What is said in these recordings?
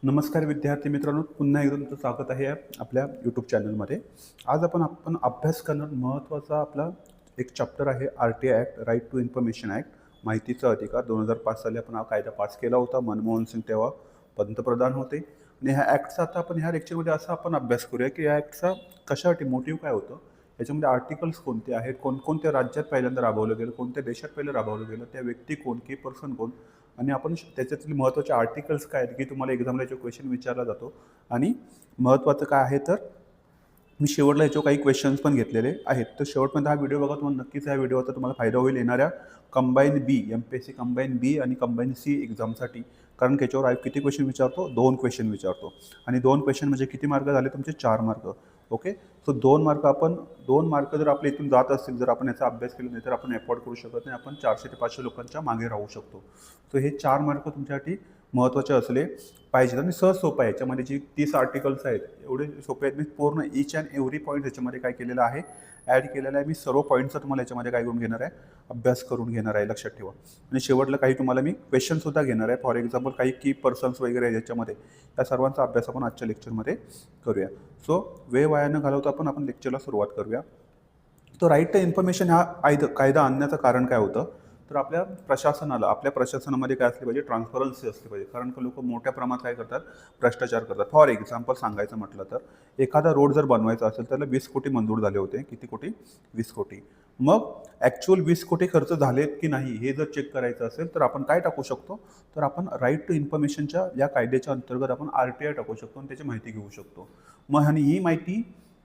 नमस्कार विद्यार्थी मित्रांनो, पुन्हा एकदा तुमचं स्वागत आहे आपल्या यूट्यूब चॅनलमध्ये. आज आपण अभ्यास करणार महत्त्वाचा आपला एक चॅप्टर आहे RTI act, right to information act, माहितीचा अधिकार. 2005 साली आपण हा कायदा पास केला होता. मनमोहन सिंग तेव्हा पंतप्रधान होते आणि ह्या ॲक्टचा आता आपण ह्या लेक्चरमध्ये असा आपण अभ्यास करूया की या ॲक्टचा कशासाठी मोटिव्ह काय होतं, याच्यामध्ये आर्टिकल्स कोणते आहेत, कोणकोणत्या राज्यात पहिल्यांदा राबवलं गेलं, कोणत्या देशात पहिलं राबवलं गेलं, त्या व्यक्ती कोण, की पर्सन कोण, आणि आपण त्याच्यातील महत्त्वाचे आर्टिकल्स काय आहेत की तुम्हाला एक्झामला याचे क्वेश्चन विचारला जातो. आणि महत्त्वाचं काय आहे तर मी शेवटला याच्यावर काही क्वेश्चन्स पण घेतलेले आहेत. तर शेवटपर्यंत हा व्हिडिओ बघा, तुम्हाला नक्कीच ह्या व्हिडिओचा तुम्हाला फायदा होईल येणाऱ्या कंबाईन बी, MPSC कंबाईन बी आणि कंबाईन सी एक्झामसाठी. कारण त्याच्यावर किती क्वेश्चन विचारतो, 2 क्वेश्चन विचारतो. आणि 2 क्वेश्चन म्हणजे किती मार्क झाले तुमचे, 4 मार्क. ओके, सो 2 मार्क जर आपल्या इथून जात असतील, जर आपण याचा अभ्यास केला नाही तर आपण अफोर्ड करू शकत नाही. आपण 400 ते 500 लोकांच्या मागे राहू शकतो. सो हे 4 मार्क तुमच्यासाठी महत्त्वाचे असले पाहिजेत आणि सहज सोपं आहे. याच्यामध्ये जी 30 आर्टिकल्स आहेत एवढे सोपे आहेत. मी पूर्ण ईच अँड एव्हरी पॉईंट याच्यामध्ये काय केलेलं आहे, ॲड केलेला आहे. मी सर्व पॉईंटचा तुम्हाला याच्यामध्ये काय करून घेणार आहे, अभ्यास करून घेणार आहे, लक्षात ठेवा. आणि शेवटला काही तुम्हाला मी क्वेश्चनसुद्धा घेणार आहे. फॉर एक्झाम्पल काही की पर्सन्स वगैरे याच्यामध्ये, या सर्वांचा अभ्यास आपण आजच्या लेक्चरमध्ये करूया. सो वेळ वाया न घालवता आपण लेक्चरला सुरुवात करूया. तो राईट टू इन्फॉर्मेशन हा कायदा आणण्याचं कारण काय होतं, तर आपल्या प्रशासनामध्ये काय असले पाहिजे, ट्रान्सपरन्सी असली पाहिजे. कारण का लोक मोठ्या प्रमाणात काय करतात, भ्रष्टाचार करतात. फॉर एक्झाम्पल सांगायचं म्हटलं तर एखादा रोड जर बनवायचा असेल त्याला 20 कोटी मंजूर झाले होते. किती कोटी, 20 कोटी. मग ॲक्च्युअल 20 कोटी खर्च झालेत की नाही हे जर चेक करायचं असेल तर आपण काय टाकू शकतो, तर आपण राईट टू इन्फॉर्मेशनच्या या कायद्याच्या अंतर्गत आपण RTI टाकू शकतो आणि त्याची माहिती घेऊ शकतो. मग आणि ही माहिती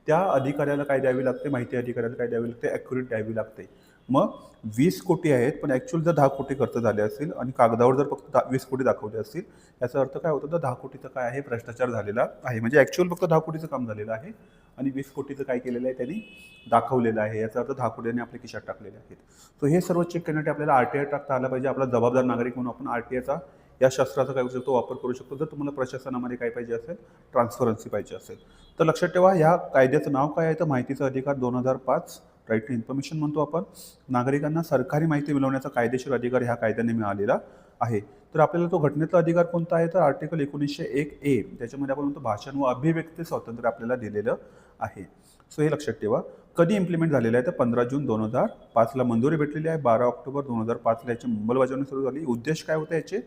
त्या अधिकाऱ्याला काय द्यावी लागते, माहिती अधिकाऱ्याला काय द्यावी लागते, ॲक्युरेट द्यावी लागते. मग 20 कोटी आहेत पण ॲक्च्युअल जर 10 कोटी खर्च झाले असतील आणि कागदावर जर फक्त 20 कोटी दाखवले असतील, याचा अर्थ काय होतं, तर 10 कोटीचा काय आहे, भ्रष्टाचार झालेला आहे. म्हणजे ॲक्च्युअल फक्त 10 कोटीचं काम झालेलं आहे आणि 20 कोटीचं काय केलेलं आहे त्यांनी दाखवलेलं आहे. याचा अर्थ 10 कोटीने आपल्या खिशात टाकलेले आहेत. सो हे सर्व चेक करण्यासाठी आपल्याला RTI टाकता आला पाहिजे. आपला जबाबदार नागरिक म्हणून आपण RTIचा या शस्त्राचा काय करू शकतो, वापर करू शकतो. जर तुम्हाला प्रशासनामध्ये काय पाहिजे असेल, ट्रान्सपरन्सी पाहिजे असेल तर. लक्षात ठेवा, ह्या कायद्याचं नाव काय आहे, तर माहितीचा अधिकार 2005, राईट टू इन्फॉर्मेशन म्हणतो आपण. नागरिकांना सरकारी माहिती मिळवण्याचा कायदेशीर अधिकार ह्या कायद्याने मिळालेला आहे. तर आपल्याला तो घटनेतला अधिकार कोणता आहे, तर आर्टिकल 1901A, त्याच्यामध्ये आपण म्हणतो भाषण व अभिव्यक्ती स्वातंत्र्य आपल्याला दिलेलं आहे. सो हे लक्षात ठेवा. कधी इम्प्लिमेंट झालेलं आहे, तर 15 जून 2005ला मंजुरी भेटलेली आहे. 12 ऑक्टोबर 2005ला याची अंमलबजावणी सुरू झाली. उद्देश काय होता याचे,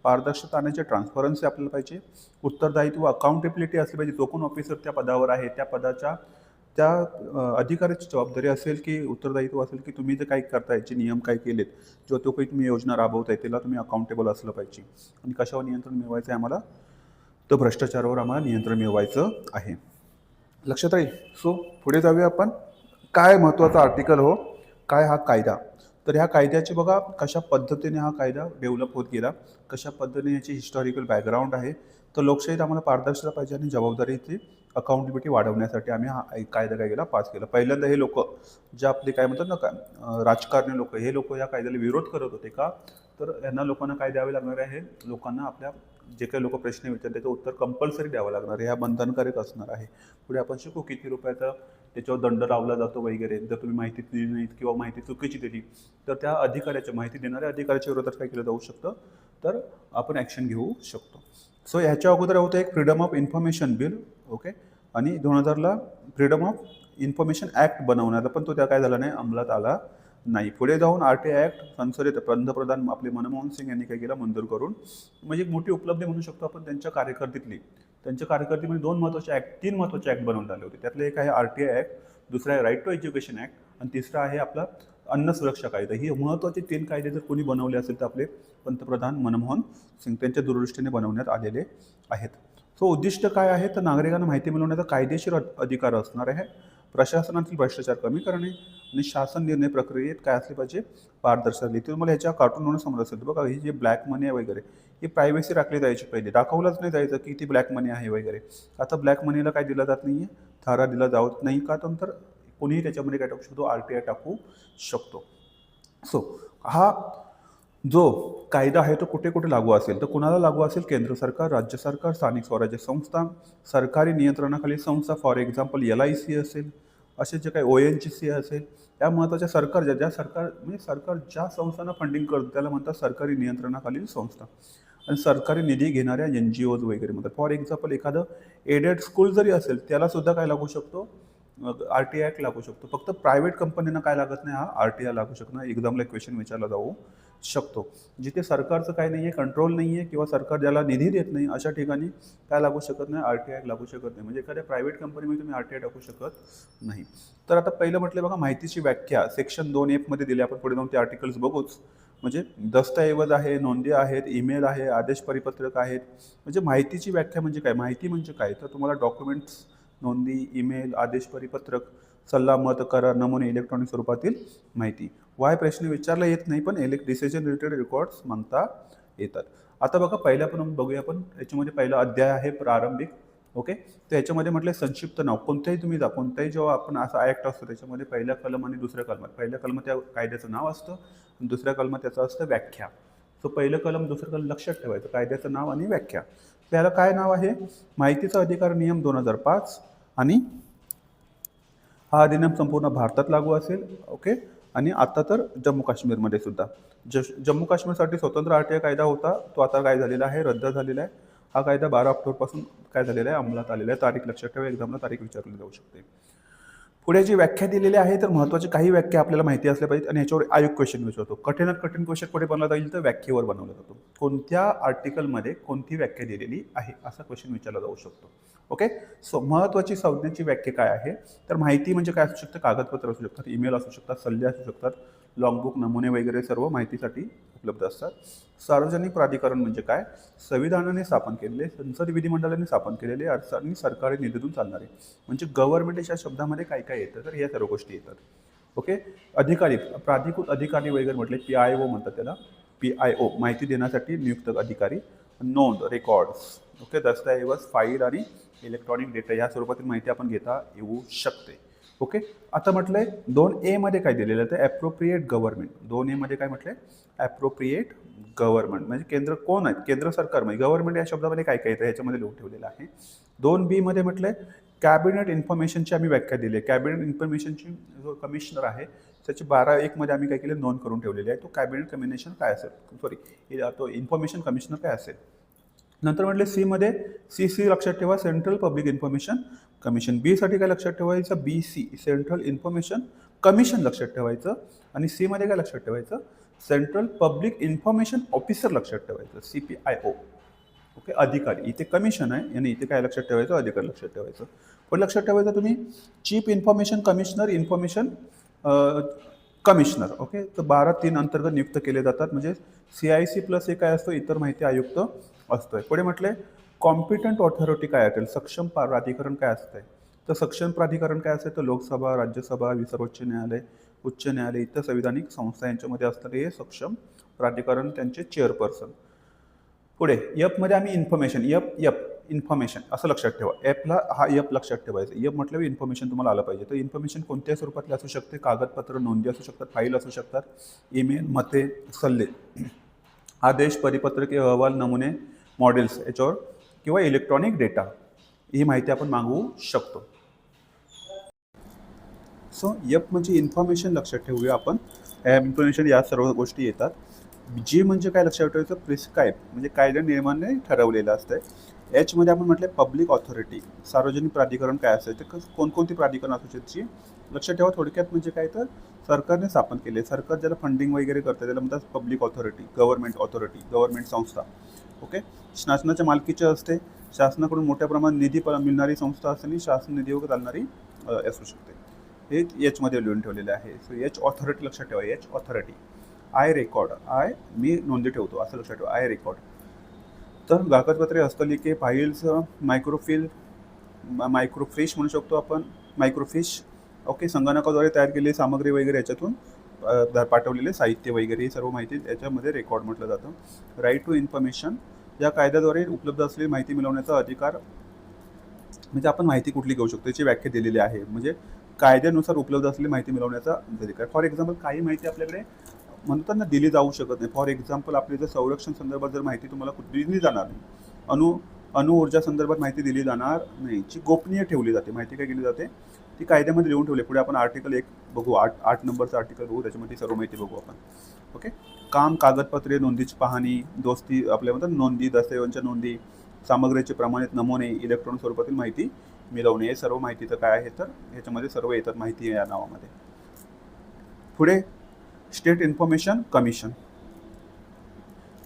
पारदर्शकता आणायची, ट्रान्सपरन्सी आपल्याला पाहिजे, उत्तरदायित्व, अकाउंटेबिलिटी असली पाहिजे. जो कोण ऑफिसर त्या पदावर आहे त्या पदाच्या त्या अधिकाऱ्याची जबाबदारी असेल की उत्तरदायित्व असेल की तुम्ही जे काही करताय, जे नियम काय केलेत, जो तो काही तुम्ही योजना राबवताय त्याला तुम्ही अकाउंटेबल असलं पाहिजे. आणि कशावर नियंत्रण मिळवायचं आहे आम्हाला, तर भ्रष्टाचारावर आम्हाला नियंत्रण मिळवायचं आहे. लक्षात राहील. सो पुढे जाऊया आपण. काय महत्त्वाचा आर्टिकल हो, काय हा कायदा. तर ह्या कायद्याचे बघा कशा पद्धतीने हा कायदा डेव्हलप होत गेला, कशा पद्धतीने याची हिस्टॉरिकल बॅकग्राऊंड आहे. तर लोकशाहीत आम्हाला पारदर्शकता पाहिजे आणि जबाबदारीची अकाउंटेबिलिटी वाढवण्यासाठी आम्ही हा कायदा काय केला, पास केला. पहिल्यांदा हे लोक जे आपले काय म्हणतात ना, काय राजकारणी लोक, हे लोक या कायद्याला विरोध करत होते. का, तर यांना लोकांना काय द्यावे लागणार आहे, लोकांना आपल्या जे काही लोक प्रश्न विचारतात त्याचं उत्तर कंपल्सरी द्यावं लागणार आहे. ह्या बंधनकारक असणार आहे. पुढे आपण शिकू किती रुपयाचा त्याच्यावर दंड लावला जातो वगैरे, जर तुम्ही माहिती दिली नाहीत किंवा माहिती चुकीची दिली तर त्या अधिकाऱ्याच्या, माहिती देणाऱ्या अधिकाऱ्याच्या विरोधात काय केलं जाऊ शकतं, तर आपण ॲक्शन घेऊ शकतो. सो ह्याच्या अगोदर होतं एक freedom of information bill. Okay, आणि 2000ला फ्रीडम ऑफ इन्फॉर्मेशन ॲक्ट बनवण्याचा, पण तो त्या काय झाला नाही, अंमलात आला नाही. पुढे जाऊन RTI ॲक्ट संसदेत पंतप्रधान आपले मनमोहन सिंग यांनी काय केलं, मंजूर करून, म्हणजे एक मोठी उपलब्धी म्हणू शकतो आपण त्यांच्या कारकिर्दीतली. त्यांच्या कारकिर्दीमध्ये 2 महत्त्वाचे ॲक्ट, 3 महत्त्वाचे ॲक्ट बनवून आले होते. त्यातले एक आहे RTI ॲक्ट, दुसरा आहे राईट टू एज्युकेशन ॲक्ट आणि तिसरा आहे आपला अन्न सुरक्षा कायदा. ही महत्त्वाचे 3 कायदे जर कोणी बनवले असेल तर आपले पंतप्रधान मनमोहन सिंग त्यांच्या दूरदृष्टीने बनवण्यात आलेले आहेत. सो उद्दिष्ट काय आहे, तर नागरिकांना माहिती मिळवण्याचा कायदेशीर अधिकार असणार आहे, प्रशासनातील भ्रष्टाचार कमी करणे आणि शासन निर्णय प्रक्रियेत काय असले पाहिजे, पारदर्शकता. इथे तुम्हाला ह्याच्या कार्टूनवरून समजत असेल बघा, ही जे ब्लॅक मनी आहे वगैरे, ही प्रायव्हसी राखली जायची. पहिले दाखवलंच नाही जायचं की ती ब्लॅक मनी आहे वगैरे. आता ब्लॅक मनीला काय दिलं जात नाही आहे, थारा दिला जात नाही. का, तर कोणीही त्याच्यामध्ये काय टाकू शकतो, RTI टाकू शकतो. सो हा जो कायदा आहे तो कुठे कुठे लागू असेल, तर कुणाला लागू असेल, केंद्र सरकार, राज्य सरकार, स्थानिक स्वराज्य संस्था, सरकारी नियंत्रणाखाली संस्था. फॉर एक्झाम्पल LIC असेल, असे जे काही ONGC असेल, त्या महत्त्वाच्या सरकार ज्या सरकार म्हणजे सरकार ज्या संस्थांना फंडिंग करतो त्याला म्हणतात सरकारी नियंत्रणाखालील संस्था. आणि सरकारी निधी घेणाऱ्या NGOज वगैरे म्हणतात. फॉर एक्झाम्पल एखादं एडेड स्कूल जरी असेल त्यालासुद्धा काय लागू शकतो, RTI ॲक्ट लागू शकतो. फक्त प्रायव्हेट कंपनींना काय लागत नाही, हा RTI लागू शकत नाही. एक्झामला एक क्वेश्चन विचारला जाऊ शकतो. जिथे सरकारचं काही नाही आहे, कंट्रोल नाही आहे किंवा सरकार ज्याला निधी देत नाही अशा ठिकाणी काय लागू शकत नाही, RTI ॲक्ट लागू शकत नाही. म्हणजे एखाद्या प्रायव्हेट कंपनीमध्ये तुम्ही RTI टाकू शकत नाही. तर आता पहिलं म्हटलं बघा, माहितीची व्याख्या सेक्शन 2F मध्ये दिली. आपण पुढे जाऊन ते आर्टिकल्स बघूच. म्हणजे दस्तऐवज आहे, नोंदी आहेत, ईमेल आहे, आदेश परिपत्रक आहेत. म्हणजे माहितीची व्याख्या म्हणजे काय, माहिती म्हणजे काय, तर तुम्हाला डॉक्युमेंट्स, नोंदी, ईमेल, आदेश परिपत्रक, सल्ला, मत, करार, नमुने, इलेक्ट्रॉनिक स्वरूपातील माहिती. वाय प्रश्न विचारला येत नाही, पण डिसिजन रिलेटेड रेकॉर्ड्स म्हणता येतात. आता बघा पहिल्या पण बघूया आपण. याच्यामध्ये पहिला अध्याय आहे प्रारंभिक. ओके, तर याच्यामध्ये म्हटलं संक्षिप्त नाव. कोणत्याही तुम्ही जा, कोणत्याही जेव्हा आपण असा ॲक्ट असतो त्याच्यामध्ये पहिल्या कलम आणि दुसऱ्या कलमात, पहिल्या कलमात त्या कायद्याचं नाव असतं आणि दुसऱ्या कलमात त्याचं असतं व्याख्या. सो पहिलं कलम दुसरं कलम लक्षात ठेवायचं, कायद्याचं नाव आणि व्याख्या. त्याला काय नाव आहे, माहितीचा अधिकार नियम 2005. आणि हा अधिनियम संपूर्ण भारतात लागू असेल. ओके, आणि आता तर जम्मू काश्मीरमध्ये सुद्धा. जम्मू काश्मीरसाठी स्वतंत्र RTI कायदा होता, तो आता काय झालेला आहे, रद्द झालेला आहे. हा कायदा 12 ऑक्टोबरपासून काय झालेला आहे, अंमलात आलेला आहे. तारीख लक्षात ठेवा, एक्झामला तारीख विचारली जाऊ शकते. पुढे जी व्याख्या दिलेली आहे, तर महत्त्वाची काही व्याख्या आपल्याला माहिती असल्या पाहिजेत आणि याच्यावर आयोग क्वेश्चन विचारतो. कठीणात कठीण क्वेश्चन कुठे बनवला जाईल, तर व्याख्येवर बनवला जातो. कोणत्या आर्टिकलमध्ये कोणती व्याख्या दिलेली आहे असा क्वेश्चन विचारला जाऊ शकतो. ओके, सो महत्त्वाची संज्ञेची व्याख्या काय आहे, तर माहिती म्हणजे काय असू शकतं, कागदपत्र असू शकतात, ईमेल असू शकतात, सल्ले असू शकतात, लॉगबुक, नमुने वगैरे सर्व माहितीसाठी उपलब्ध असतात. सार्वजनिक प्राधिकरण म्हणजे काय, संविधानाने स्थापन केलेले, संसद विधिमंडळाने स्थापन केलेले आणि सरकारी निधीतून चालणारे. म्हणजे गव्हर्नमेंट या शब्दामध्ये काय काय येतं, तर या सर्व गोष्टी येतात. ओके, अधिकारी, प्राधिकृत अधिकारी वगैरे म्हटले, PIO म्हणतात त्याला. PIO माहिती देण्यासाठी नियुक्त अधिकारी. नोंद, रेकॉर्ड्स. ओके, दस्तऐवज, फाईल आणि इलेक्ट्रॉनिक डेटा या स्वरूपातील माहिती आपण घेता येऊ शकते. ओके, आता म्हटलंय 2A मध्ये काय दिलेलं आहे, तर ॲप्रोप्रिएट गव्हर्नमेंट. 2A मध्ये काय म्हटलंय, ॲप्रोप्रिएट गव्हर्नमेंट म्हणजे केंद्र कोण आहे, केंद्र सरकार. म्हणजे गव्हर्नमेंट या शब्दामध्ये काय काय येतं ह्याच्यामध्ये लिहून ठेवलेलं आहे. 2B मध्ये म्हटलंय कॅबिनेट इन्फॉर्मेशनची आम्ही व्याख्या दिली आहे. कॅबिनेट इन्फॉर्मेशनची जो कमिशनर आहे त्याची 12(1) मध्ये आम्ही काय केलं, नोंद करून ठेवलेली आहे. तो कॅबिनेट कमिशनर काय असेल, तो इन्फॉर्मेशन कमिशनर काय असेल. नंतर म्हटले C मध्ये, CC लक्षात ठेवा, central public information commission. B साठी काय लक्षात ठेवायचं, BC सेंट्रल इन्फॉर्मेशन कमिशन लक्षात ठेवायचं. आणि C मध्ये काय लक्षात ठेवायचं, सेंट्रल पब्लिक इन्फॉर्मेशन ऑफिसर लक्षात ठेवायचं, CPIO. ओके, अधिकारी. इथे कमिशन आहे आणि इथे काय लक्षात ठेवायचं, अधिकारी लक्षात ठेवायचं. पण लक्षात ठेवायचं तुम्ही, chief information commissioner, information commissioner. Okay, तर 12(3) अंतर्गत नियुक्त केले जातात. म्हणजे CIC प्लस हे काय असतं, इतर माहिती आयुक्त असतोय. पुढे म्हटले कॉम्पिटंट ऑथॉरिटी काय असेल, सक्षम प्राधिकरण काय असतंय, तर सक्षम प्राधिकरण काय असेल, तर लोकसभा, राज्यसभा, सर्वोच्च न्यायालय, उच्च न्यायालय, इतर संविधानिक संस्था यांच्यामध्ये असणारे हे सक्षम प्राधिकरण, त्यांचे चेअरपर्सन. पुढे F मध्ये आम्ही इन्फॉर्मेशन, इन्फॉर्मेशन असं लक्षात ठेवा. Fला हा F लक्षात ठेवायचं. F म्हटलं इन्फॉर्मेशन तुम्हाला आलं पाहिजे. तर इन्फॉर्मेशन कोणत्याही स्वरूपातली असू शकते, कागदपत्र, नोंदी असू शकतात, फाईल असू शकतात, ईमेल, मते, सल्ले, आदेश, परिपत्रके, अहवाल, नमुने, मॉडेल्स याच्यावर, किंवा इलेक्ट्रॉनिक डेटा, ही माहिती आपण मागवू शकतो. सो F म्हणजे इन्फॉर्मेशन लक्षात ठेवूया आपण. इन्फॉर्मेशन या सर्व गोष्टी येतात. G म्हणजे काय लक्षात ठेवायचं, प्रिस्क्राईब म्हणजे कायदा नियमाने ठरवलेलं असतं. H मध्ये आपण म्हटलं पब्लिक ऑथॉरिटी, सार्वजनिक प्राधिकरण काय असेल, तर कोणकोणती प्राधिकरण असू शकते लक्षात ठेवा. थोडक्यात म्हणजे काय, तर सरकारने स्थापन केले, सरकार ज्याला फंडिंग वगैरे करतं त्याला म्हणतात public authority, government authority, government संस्था. ओके, शासनाच्या मालकीची असते, शासनाकडून मोठ्या प्रमाणात निधी मिळणारी संस्था असते आणि शासन निधीवर चालणारी असू शकते. हे H मध्ये लिहून ठेवलेले आहे. सो H ऑथॉरिटी लक्षात ठेवा, H ऑथॉरिटी. I रेकॉर्ड, मी नोंदी ठेवतो असं लक्षात ठेवा, I रेकॉर्ड. तर कागदपत्रे, हस्तलिखिते, फाईल्स, मायक्रोफिश म्हणू शकतो आपण, मायक्रोफिश. ओके, संगणकाद्वारे तयार केलेली सामग्री वगैरे याच्यातून पाठवलेले साहित्य वगैरे ही सर्व माहिती याच्यामध्ये रेकॉर्ड म्हटलं जातं. राईट टू इन्फॉर्मेशन, या कायद्याद्वारे उपलब्ध असलेली माहिती मिळवण्याचा अधिकार. म्हणजे आपण माहिती कुठली घेऊ शकतो याची व्याख्या दिलेली आहे. म्हणजे कायद्यानुसार उपलब्ध असलेली माहिती मिळवण्याचा अधिकार. फॉर एक्झाम्पल काही माहिती आपल्याकडे म्हणतात ना दिली जाऊ शकत नाही. फॉर एक्झाम्पल आपली जर संरक्षण संदर्भात जर माहिती तुम्हाला दिली जाणार नाही, अणु ऊर्जा संदर्भात माहिती दिली जाणार नाही, जी गोपनीय ठेवली जाते. माहिती काय केली जाते, ती कायद्यामध्ये लिहून ठेवली. पुढे आपण आर्टिकल 1 बघू, 8 नंबरचं आर्टिकल बघू, त्याच्यामध्ये सर्व माहिती बघू आपण. ओके. काम, कागदपत्रे, नोंदीची पाहणी, दोस्ती, आपल्या म्हणतात नोंदी, दस्तऐवजांच्या नोंदी, सामग्रीचे प्रमाणित नमुने, इलेक्ट्रॉनिक स्वरूपातील माहिती मिळवणे, हे सर्व माहितीचं काय आहे तर ह्याच्यामध्ये सर्व येतात माहिती या नावामध्ये. पुढे स्टेट इन्फॉर्मेशन कमिशन.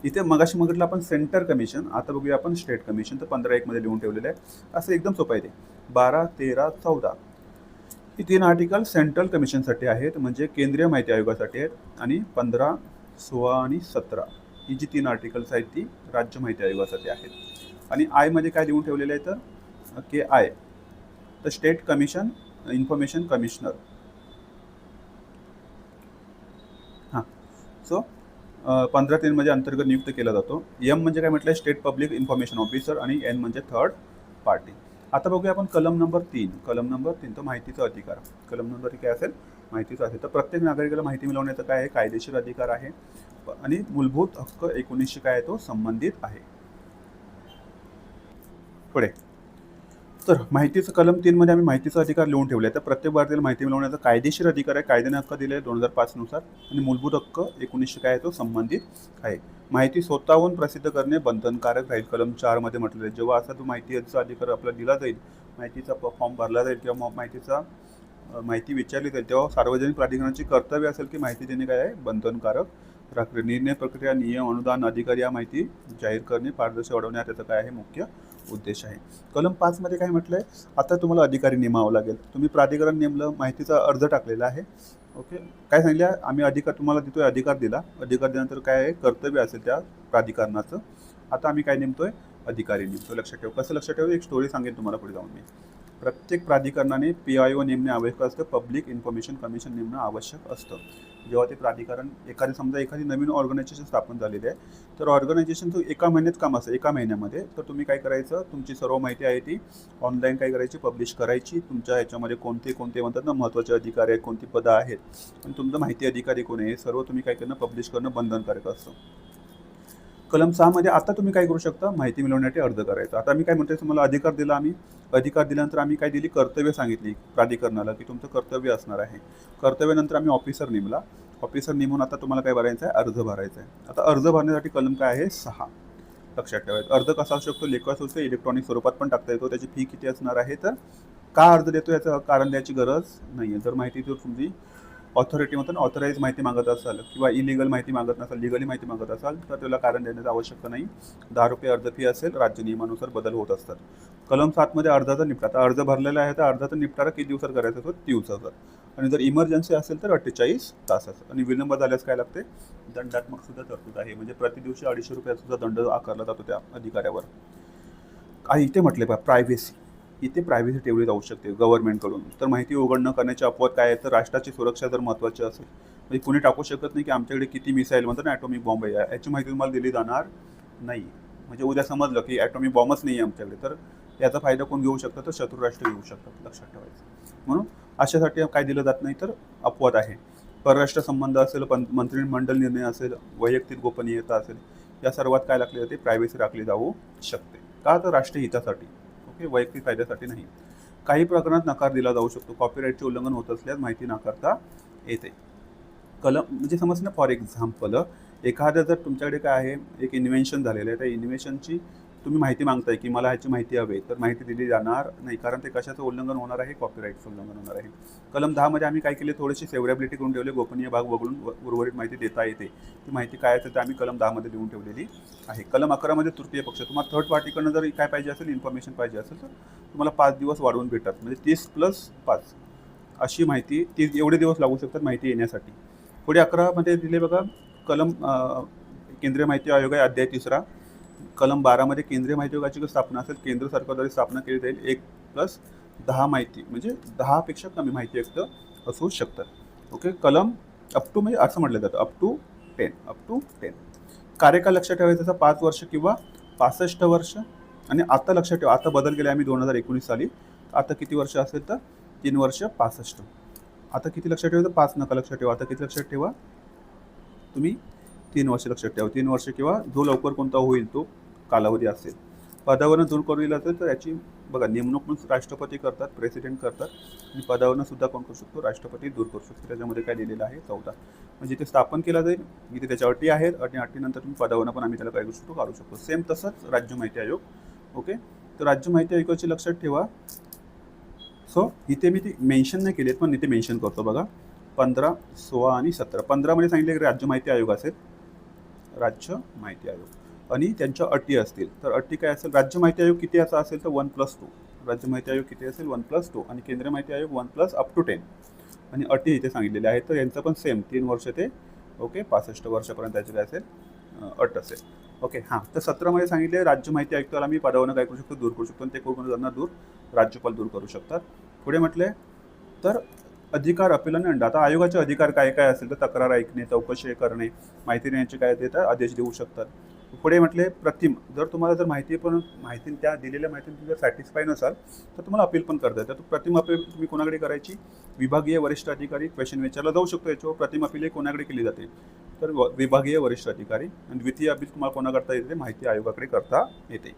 इथे मगाशी म्हटलं आपण सेंटर कमिशन, आता बघूया आपण स्टेट कमिशन. तर 15(1) मध्ये लिहून ठेवलेलं आहे. असं एकदम सोपं आहे ते. 12, 13, 14 ही 3 आर्टिकल सेंट्रल कमिशनसाठी आहेत, म्हणजे केंद्रीय माहिती आयोगासाठी आहेत. आणि 15, 16 आणि 17 ही जी 3 आर्टिकल्स आहेत ती राज्य माहिती आयोगासाठी आहेत. आणि आयमध्ये काय लिहून ठेवलेलं आहे तर KI तर स्टेट कमिशन इन्फॉर्मेशन कमिशनर. हां, सो 15(3) म्हणजे अंतर्गत नियुक्त केला जातो. M म्हणजे काय म्हटलं, स्टेट पब्लिक इन्फॉर्मेशन ऑफिसर. आणि N म्हणजे थर्ड पार्टी. आता बघूया आपण कलम नंबर 3. कलम नंबर 3 तर माहितीचा अधिकार. कलम नंबर काय असेल, माहितीचा असेल. तर प्रत्येक नागरिकाला माहिती मिळवण्याचा काय आहे, कायदेशीर अधिकार आहे. आणि मूलभूत हक्क 19 काय आहे तो संबंधित आहे. पुढे तर माहितीचं कलम 3 मध्ये आम्ही माहितीचा अधिकार लिहून ठेवले. तर प्रत्येक भारतीयाला माहिती मिळवण्याचा कायदेशीर अधिकार आहे, कायद्याने हक्क दिले 2005 नुसार. आणि मूलभूत हक्क 19 काय आहे तो संबंधित आहे. माहिती स्वतःहून प्रसिद्ध करणे बंधनकारक राहील, कलम 4 मध्ये म्हटलेलं आहे. जेव्हा असा तो माहितीचा अधिकार आपल्याला दिला जाईल, माहितीचा फॉर्म भरला जाईल किंवा माहिती विचारली जाईल, तेव्हा सार्वजनिक प्राधिकरणाची कर्तव्य असेल की माहिती देणे काय आहे बंधनकारक राखणे. निर्णय प्रक्रिया, नियम, अनुदान, अधिकार या माहिती जाहीर करणे पारदर्शक वाढवणे हा त्याचा काय आहे मुख्य उद्देश आहे. कलम 5 मध्ये काय म्हटलंय, आता तुम्हाला अधिकारी नेमावं लागेल. तुम्ही प्राधिकरण नेमलं, माहितीचा अर्ज टाकलेला आहे. ओके. काय सांगितलं, आम्ही अधिकार तुम्हाला देतोय, अधिकार दिला. अधिकार दिल्यानंतर काय आहे कर्तव्य असेल त्या प्राधिकरणाचं. आता आम्ही काय नेमतोय, अधिकारी नेमतो. लक्षात ठेव. कसं लक्षात ठेव, एक स्टोरी सांगेन तुम्हाला पुढे जाऊन मी. प्रत्येक प्राधिकरणाने PIO नेमणे आवश्यक असतं, पब्लिक इन्फॉर्मेशन कमिशन नेमणं आवश्यक असतं. जेव्हा ते प्राधिकरण एखादी नवीन ऑर्गनायझेशन स्थापन झालेली आहे, तर ऑर्गनायझेशनचं एका महिन्यात काम असतं, एका महिन्यामध्ये. तर तुम्ही काय करायचं, तुमची सर्व माहिती आहे ती ऑनलाईन काय करायची, पब्लिश करायची. तुमच्या ह्याच्यामध्ये कोणते म्हणतात ना महत्त्वाचे अधिकारी आहेत, कोणती पदं आहेत, आणि तुमचं माहिती अधिकारी कोण आहे, हे सर्व तुम्ही काय करणं, पब्लिश करणं बंधनकारक असतं. कलम 6 मध्ये आता तुम्ही काय करू शकता, माहिती मिळवण्यासाठी अर्ज करायचा. आता मी काय म्हणतोय, तुम्हाला अधिकार दिला आम्ही. अधिकार दिल्यानंतर आम्ही काय दिली, कर्तव्य सांगितली प्राधिकरणाला की तुमचं कर्तव्य असणार आहे. कर्तव्यानंतर आम्ही ऑफिसर नेमला. ऑफिसर नेमून आता तुम्हाला काय भरायचं आहे, अर्ज भरायचा आहे. आता अर्ज भरण्यासाठी कलम काय आहे, 6. लक्षात ठेवायचं. अर्ज कसा असू शकतो, लेखी असू, इलेक्ट्रॉनिक स्वरूपात पण टाकता येतो. त्याची फी किती असणार आहे, तर का अर्ज देतो याचं कारण द्यायची गरज नाही आहे. जर माहिती जर तुमची ऑथॉरिटीमधून ऑथराईज माहिती मागत असाल किंवा इलिगल माहिती मागत नसाल, लिगली माहिती मागत असाल, तर त्याला कारण देण्याची आवश्यकता नाही. 10 रुपये अर्ज फी असेल, राज्य नियमानुसार बदल होत असतात. कलम 7 मध्ये अर्जाचा निपटारा. अर्ज भरलेला आहे तर अर्जाचा निपटारा किती दिवसात करायचा असतो, 30 दिवसात. आणि जर इमर्जन्सी असेल तर 48 तासात. आणि विलंब झाल्यास काय लागते, दंडात्मक सुद्धा तरतूद आहे. म्हणजे प्रति दिवशी 250 रुपयाचा सुद्धा दंड आकारला जातो त्या अधिकाऱ्यावर. काही इथे म्हटले बा प्रायव्हेसी. इथे प्रायव्हेसी ठेवली जाऊ शकते गव्हर्नमेंटकडून. तर माहिती उघड न करण्याची अपवाद काय आहे, तर राष्ट्राची सुरक्षा जर महत्त्वाची असेल, म्हणजे कुणी टाकू शकत नाही की आमच्याकडे किती मिसाईल म्हणतात ना ॲटॉमिक बॉम्ब आहे, याची माहिती तुम्हाला दिली जाणार नाही. म्हणजे उद्या समजलं की ॲटॉमिक बॉम्बच नाही आहे आमच्याकडे, तर याचा फायदा कोण घेऊ शकतं, तर शत्रू राष्ट्र घेऊ शकतात. लक्षात ठेवायचं. म्हणून अशासाठी काय दिलं जात नाही, तर अपवाद आहे. परराष्ट्र संबंध असेल, मंत्रिमंडळ निर्णय असेल, वैयक्तिक गोपनीयता असेल, या सर्वात काय लागले जाते, प्रायव्हेसी राखली जाऊ शकते. का, तर राष्ट्रीय हितासाठी. ओके, वैयक्तिक फायद्यासाठी नाही. काही प्रकरणात नकार दिला जाऊ शकतो. कॉपीराईटचे उल्लंघन होत असल्यास माहिती नाकारता येते. कलम म्हणजे समज ना, फॉर एक्झाम्पल एखादं जर तुमच्याकडे काय आहे, एक इन्व्हेन्शन झालेलं आहे, त्या इन्व्हेन्शनची तुम्ही माहिती मागताय की मला ह्याची माहिती हवी, तर माहिती दिली जाणार नाही. कारण ते कशाचं उल्लंघन होणार आहे, कॉपीराईटचं उल्लंघन होणार आहे. कलम 10 मध्ये आम्ही काय केले, थोडीशी सेव्हरेबिलिटी करून ठेवले. गोपनीय भाग वगळून उर्वरित माहिती देता येते. ती माहिती काय असेल ते आम्ही कलम 10 मध्ये लिहून ठेवलेली आहे. कलम 11 मध्ये तृतीय पक्ष. तुम्हाला थर्ड पार्टीकडनं जर काय पाहिजे असेल, इन्फॉर्मेशन पाहिजे असेल, तर तुम्हाला 5 दिवस वाढवून भेटतात. म्हणजे 30 + 5 अशी माहिती, 30 एवढे दिवस लागू शकतात माहिती येण्यासाठी. पुढे 11 मध्ये दिले बघा, कलम केंद्रीय माहिती आयोग आहे, अध्याय 3. कलम 12 मध्ये केंद्रीय माहिती आयोगाची स्थापना असेल, केंद्र सरकारद्वारे स्थापना केली जाईल. 1 + 10 माहिती, म्हणजे 10 पेक्षा कमी माहिती युक्त असू शकतात. ओके. कलम अप टू म्हणजे असं म्हटलं जातं, अप टू 10. कार्यकाल लक्षात ठेवायचा 5 वर्ष किंवा 65 वर्ष. आणि आता लक्षात ठेवा, आता बदल केले आम्ही 2019 साली. आता किती वर्ष असेल, तर 3 वर्ष 65. आता किती लक्षात ठेवायचं, 5 नका लक्षात ठेवा. आता किती लक्षात ठेवा तुम्ही, 3 वर्ष लक्षात ठेवा. 3 वर्ष किंवा जो लवकर कोणता होईल तो कालावधी असेल. पदावरून दूर करू असेल तर याची बघा नेमणूक पण राष्ट्रपती करतात, प्रेसिडेंट करतात आणि पदावरून सुद्धा कोण करू शकतो, राष्ट्रपती दूर करू शकतो. त्याच्यामध्ये काय लिहिलेलं आहे 14. म्हणजे ते स्थापन केला जाईल, इथे त्याच्या अटी आहेत आणि अटीनंतर तुम्ही पदावरून पण आम्ही त्याला काय करू शकतो, काढू शकतो. सेम तसंच राज्य माहिती आयोग. ओके, तर राज्य माहिती आयोगाची लक्षात ठेवा. सो इथे मी ती मेन्शन नाही केली पण इथे मेन्शन करतो बघा. 15, 16 आणि 17. 15 मध्ये सांगितले की राज्य माहिती आयोग असेल, राज्य माहिती आयोग आणि त्यांच्या अटी असतील. तर अटी काय असेल, राज्य माहिती आयोग किती असा असेल तर 1+2. राज्य माहिती आयोग किती असेल 1+2 आणि केंद्रीय माहिती आयोग 1+ up to 10. आणि अटी इथे सांगितलेल्या आहेत. तर यांचं पण सेम 3 वर्ष ते ओके 65 वर्षापर्यंत त्याची काय असेल अट असेल. ओके हां, तर 17 मध्ये सांगितले राज्य माहिती आयुक्ताला मी पदावरून काय करू शकतो, दूर करू शकतो आणि ते कोण त्यांना दूर राज्यपाल दूर करू शकतात. पुढे म्हटले तर अधिकार अपील आणि अंड. आता आयोगाचे अधिकार काय काय असेल तर तक्रार ऐकणे, चौकशी करणे, माहिती देण्याचे काय देतात आदेश देऊ शकतात. पुढे म्हटले प्रतिम, जर तुम्हाला जर माहिती त्या दिलेल्या माहितीने जर सॅटिस्फाय नसाल तर तुम्हाला अपील पण करता येतं. तर प्रतिम अपील तुम्ही कोणाकडे करायची, विभागीय वरिष्ठ अधिकारी क्वेश्चन विचारला जाऊ शकतो याच्यावर. प्रतिम अपील हे कोणाकडे केली जाते तर विभागीय वरिष्ठ अधिकारी. आणि द्वितीय अपील तुम्हाला कोणा करता येते, माहिती आयोगाकडे करता येते.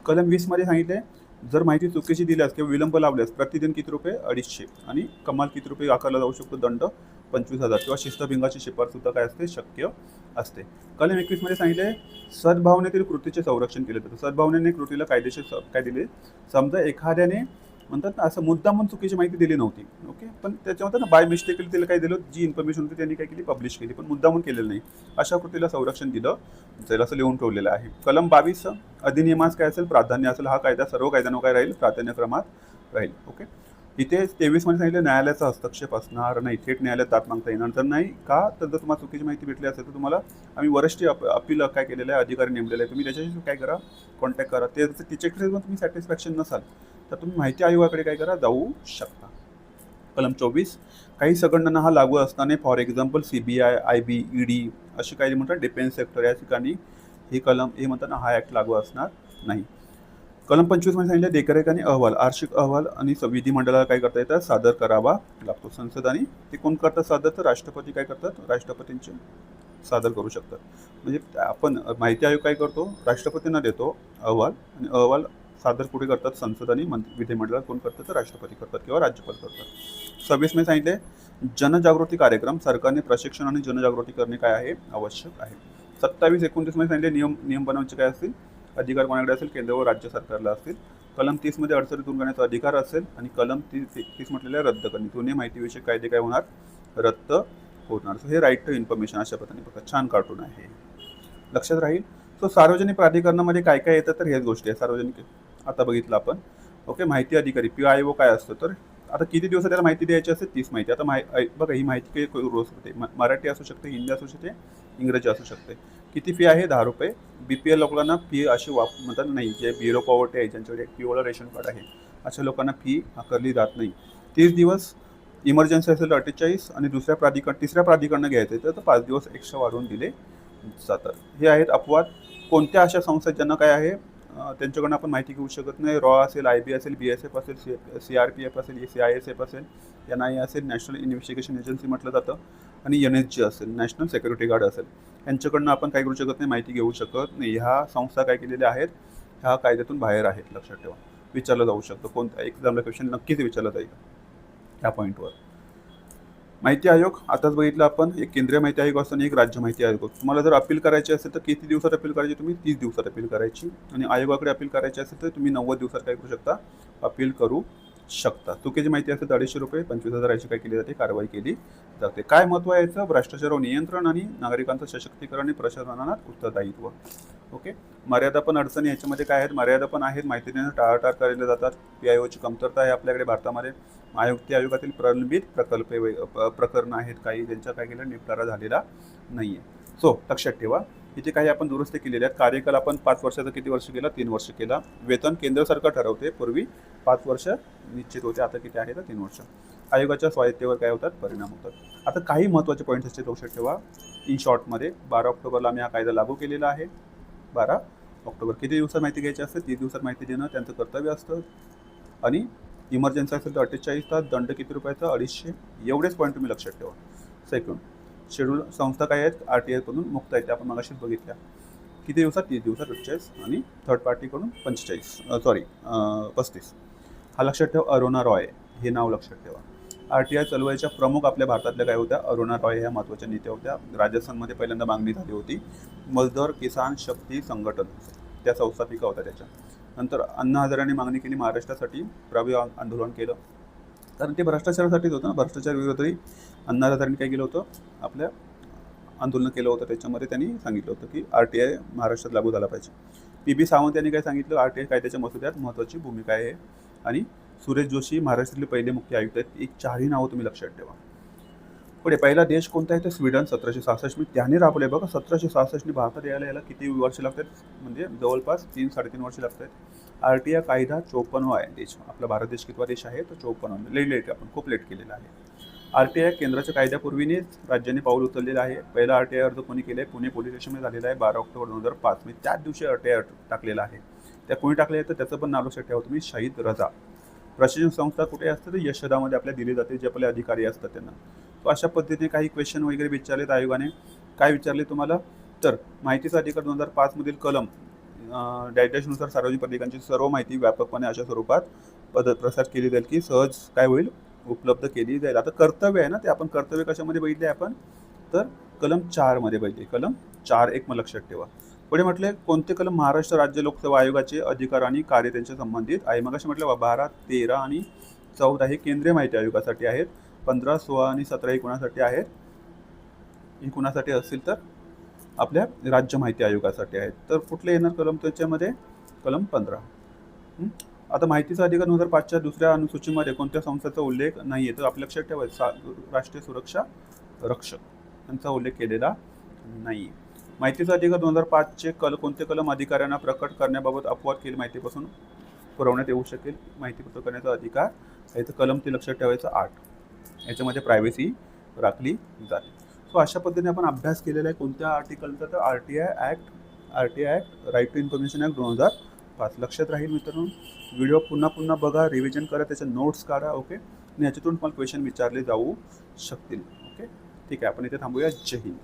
कलम 20 मध्ये सांगितले जर माहिती चुकीची दिल्यास किंवा विलंब लावल्यास प्रतिदिन किती रुपये, 250 आणि कमाल किती रुपये आकारला जाऊ शकतो, दंड 25,000 किंवा शिस्तभंगाची शिफारस सुद्धा काय असते, शक्य असते. कलम 21 मध्ये सांगितले सद्भावनेतील कृतीचे संरक्षण केले जाते. सद्भावनेने कृतीला कायदेशीर काय दिले, समजा एखाद्याने म्हणतात ना असं मुद्दामून चुकीची माहिती दिली नव्हती, ओके, पण त्याच्यामध्ये ना बाय मिस्टेकली त्याला काय दिलं, जी इन्फॉर्मेशन होती त्यांनी काय केली, पब्लिश केली, पण मुद्दामून केलेलं नाही, अशा कृतीला संरक्षण दिलं जाईल असं लिहून ठेवलेलं आहे. कलम 22 अधिनियमास काय असेल, प्राधान्य असेल. हा कायदा सर्व कायद्यांना काय राहील, प्राधान्यक्रमात राहील. ओके, इथे 23 मध्ये सांगितलं न्यायालयाचा हस्तक्षेप असणार नाही, थेट न्यायालयात दाद मागता येणार तर नाही. का तर जर तुम्हाला चुकीची माहिती भेटली असेल तर तुम्हाला आम्ही वरिष्ठ अपील काय केलेलं आहे, अधिकारी नेमलेले आहे, तुम्ही त्याच्याशी काय करा, कॉन्टॅक्ट करा. ते तिच्याकडे जर तुम्ही सॅटिस्फॅक्शन नसाल तर तुम्ही माहिती आयोगाकडे काय करा, जाऊ शकता. कलम 24 काही संघटना हा लागू असताना, for example CBI, IB, ED अशी काही म्हणतात डिफेन्स सेक्टर या ठिकाणी ही कलम हे म्हणतात ना हा ऍक्ट लागू असणार नाही. कलम 25 मध्ये सांगितलं देखरेख आणि अहवाल, आर्थिक अहवाल आणि विधिमंडळाला काय करता येतात, सादर करावा लागतो. संसद आणि ते कोण करतात सादर, तर राष्ट्रपती काय करतात, राष्ट्रपतींचे सादर करू शकतात. म्हणजे आपण माहिती आयोग काय करतो, राष्ट्रपतींना देतो अहवाल आणि अहवाल सादर कुठे करतात, संसद आणि विधिमंडळात कोण करतात, तर राष्ट्रपती करतात किंवा राज्यपाल करतात. 26 मध्ये सांगितले जनजागृती कार्यक्रम, सरकारने प्रशिक्षण आणि जनजागृती करणे काय आहे, आवश्यक आहे. 27-29 मध्ये सांगितले नियम बनवण्याचे काय असतील, अधिकार कोणाकडे असेल, केंद्र व राज्य सरकारला असतील. कलम 30 मध्ये अडचणी दूर करण्याचा अधिकार असेल आणि कलम 31 म्हटलेलं आहे रद्द करणे, दोन्ही माहितीविषयक कायदे काय होणार, रद्द होणार. सो हे राईट टू इन्फॉर्मेशन अशा पद्धतीने बघा, छान कार्टून आहे, लक्षात राहील. सो सार्वजनिक प्राधिकरणामध्ये काय काय येतं तर हेच गोष्टी आहे. सार्वजनिक आता बघितलं आपण. ओके, माहिती अधिकारी PIO काय असतं, तर आता किती दिवसात त्याला माहिती द्यायची असते, 30 माहिती. आता बघा ही माहिती काही रोज होते, मराठी असू शकते, हिंदी असू शकते, इंग्रजी असू शकते. किती फी आहे, 10 रुपये. BPL लोकांना फी अशी म्हणतात नाही, जे बिलो पॉवर्टी आहे, ज्यांच्याकडे पिवळं रेशन कार्ड आहे अशा लोकांना फी आकारली जात नाही. 30 दिवस. इमर्जन्सी असेल 48 आणि तिसऱ्या प्राधिकरणानं घ्यायचं तर 5 दिवस एक्स्ट्रा वाढवून दिले जातात. हे आहेत अपवाद. कोणत्या अशा संस्था ज्यांना काय आहे त्यांच्याकडून आपण माहिती घेऊ शकत नाही, रॉ असेल, IB असेल, BSF असेल, CRPF असेल, CISF असेल, NIA असेल, नॅशनल इन्व्हेस्टिगेशन एजन्सी म्हटलं जातं, आणि NSG असेल, नॅशनल सिक्युरिटी गार्ड असेल, यांच्याकडनं आपण काय करू शकत नाही, माहिती घेऊ शकत नाही. ह्या संस्था काय केलेल्या आहेत, ह्या कायद्यातून बाहेर आहेत, लक्षात ठेवा. विचारलं जाऊ शकतं, कोणत्या एक्झामला क्वेश्चन नक्कीच विचारलं जाईल ह्या पॉईंटवर. माहिती आयोग आताच बघितलं आपण, एक केंद्रीय माहिती आयोग असताना एक राज्य माहिती आयोग. तुम्हाला जर अपील करायची असेल तर किती दिवसात अपील करायची, तुम्ही 30 दिवसात अपील करायची. आणि आयोगाकडे अपील करायची असेल तर तुम्ही 90 दिवसात काय करू शकता, अपील करू शकता. चुकीची माहिती असेल तर 250 रुपये, 25,000 याची काय केली जाते, कारवाई केली जाते. काय महत्त्व आहे याचं, भ्रष्टाचारावर नियंत्रण आणि नागरिकांचं सशक्तीकरण आणि प्रशासनात उत्तरदायित्व. ओके, मर्यादा पण अडचणी याच्यामध्ये काय आहेत, मर्यादा पण आहेत, माहिती देणं टाळाटाळ केले जातात. PIOची कमतरता आहे आपल्याकडे भारतामध्ये. आयोगातील प्रलंबित प्रकरणं आहेत काही, ज्यांचा काय केलं निपटारा झालेला नाही आहे. सो लक्षात ठेवा, इथे काही आपण दुरुस्ती केलेल्या आहेत. कार्यकाल आपण 5 वर्षाचा किती वर्ष केला, 3 वर्ष केला. वेतन केंद्र सरकार ठरवते, पूर्वी 5 वर्ष निश्चित होते, आता किती आहे तर 3 वर्ष. आयोगाच्या स्वायत्तेवर काय होतात, परिणाम होतात. आता काही महत्त्वाचे पॉईंट्स असते, लक्षात ठेवा. इन शॉर्टमध्ये 12 ऑक्टोबरला आम्ही हा कायदा लागू केलेला आहे. 12 ऑक्टोबर. किती दिवसात माहिती घ्यायची असते, 30 दिवसात माहिती देणं त्यांचं कर्तव्य असतं. आणि इमर्जन्सी असेल तर 48 तास, दंड किती रुपयाचा, 250. एवढेच पॉईंट तुम्ही लक्षात ठेवा. सेकंड शेड्यूल संस्था काय आहेत, RTI कडून मुक्त आहेत, आपण मगाशीच बघितल्या. किती दिवसात? 30 दिवसात 45 आणि थर्ड पार्टीकडून 45 35. हा लक्षात ठेवा. अरुणा रॉय हे नाव लक्षात ठेवा. RTI चळवळीच्या प्रमुख आपल्या भारतातल्या काय होत्या? अरुणा रॉय ह्या महत्त्वाच्या नेत्या होत्या. राजस्थानमध्ये पहिल्यांदा मागणी झाली होती. मजदूर किसान शक्ती संघटन त्या संस्थापिका होत्या त्याच्या. नंतर अण्णा हजारेंनी मागणी केली महाराष्ट्रासाठी प्रभावी आंदोलन केलं, कारण ते भ्रष्टाचारासाठीच होतं ना. भ्रष्टाचार विरोधी अण्णा हजारेंनी काय केलं होतं? आपल्या आंदोलन केलं होतं. त्याच्यामध्ये त्यांनी सांगितलं होतं की RTI महाराष्ट्रात लागू झाला पाहिजे. PB सावंत यांनी काय सांगितलं? RTI कायद्याच्या मसुद्यात महत्त्वाची भूमिका आहे. आणि सुरेश जोशी महाराष्ट्रातले पहिले मुख्य आयुक्त आहेत. एक 4ही नावं तुम्ही लक्षात ठेवा. पुढे पहिला देश कोणता आहे? तर स्वीडन 1766 मी त्याने राबवले बघा. 1766 भारतात यायला किती वर्ष लागतात? म्हणजे जवळपास 3-3.5 वर्ष लागतात. RTI कायदा 54 आहे देश. आपला भारत देश कितवा देश आहे? तर 54. लेट आपण खूप लेट केलेला आहे. RTI केंद्राच्या कायद्यापूर्वीनेच राज्याने पाऊल उचललेलं आहे. पहिला RTI अर्ज कोणी केला आहे? पुणे पोलीस स्टेशनमध्ये झालेला आहे 12 ऑक्टोबर 2005. मी त्याच दिवशी RTI टाकलेला आहे. त्या कोणी टाकले आहे? तर त्याचं पण नाव लक्षात ठेवा तुम्ही, शाहिद रजा. प्रशासन संस्था कुठे असते? तर यशोदामध्ये आपल्या दिली जाते, जे आपले अधिकारी असतात त्यांना. तो अशा पद्धतीने काही क्वेश्चन वगैरे विचारलेत आयोगाने. काय विचारले तुम्हाला? तर माहितीचा अधिकार 2005 मधील कलम डॅशनुसार सार्वजनिक पत्रिकांची सर्व माहिती व्यापकपणे अशा स्वरूपात प्रसार केली जाईल की सहज काय होईल? उपलब्ध केली जाईल. आता कर्तव्य आहे ना ते. आपण कर्तव्य कशामध्ये बघितले आपण? तर कलम 4 मध्ये बघितले. कलम 4(1) मग लक्षात ठेवा. पुढे म्हटले कोणते कलम महाराष्ट्र राज्य लोकसेवा आयोगाचे अधिकार आणि कार्य त्यांच्या संबंधित आहे? मग असे म्हटलं 12, 13 आणि 14 हे केंद्रीय माहिती आयोगासाठी आहेत. 15, 16 आणि 17 हे कोणासाठी आहेत? ही कुणासाठी असतील? तर आपल्या राज्य माहिती आयोगासाठी आहेत. तर कुठले येणार कलम त्याच्यामध्ये? कलम 15. आता माहितीचा अधिकार 2005च्या दुसऱ्या अनुसूचीमध्ये कोणत्या संस्थेचा उल्लेख नाही आहे? तर आपल्या लक्षात ठेवायचा राष्ट्रीय सुरक्षा रक्षक यांचा उल्लेख केलेला नाही. माहितीचा अधिकार 2005चे कोणते कलम अधिकाऱ्यांना प्रकट करण्याबाबत अपवाद केली माहितीपासून पुरवण्यात येऊ शकेल? माहिती प्रकट करण्याचा अधिकार आहे. तर कलम ते लक्षात ठेवायचं 8. याच्यामध्ये प्रायव्हसी राखली जाते. सो अशा पद्धतीने आपण अभ्यास केलेला आहे. कोणत्या आर्टिकलचा? तर RTI act right to information act 2005. लक्षात राहील मित्रांनो. व्हिडिओ पुन्हा बघा, रिव्हिजन करा, त्याच्या नोट्स काढा. ओके. आणि याच्यातून तुम्हाला क्वेश्चन विचारले जाऊ शकतील. ओके. ठीक आहे, आपण इथे थांबूया. जय हिंद.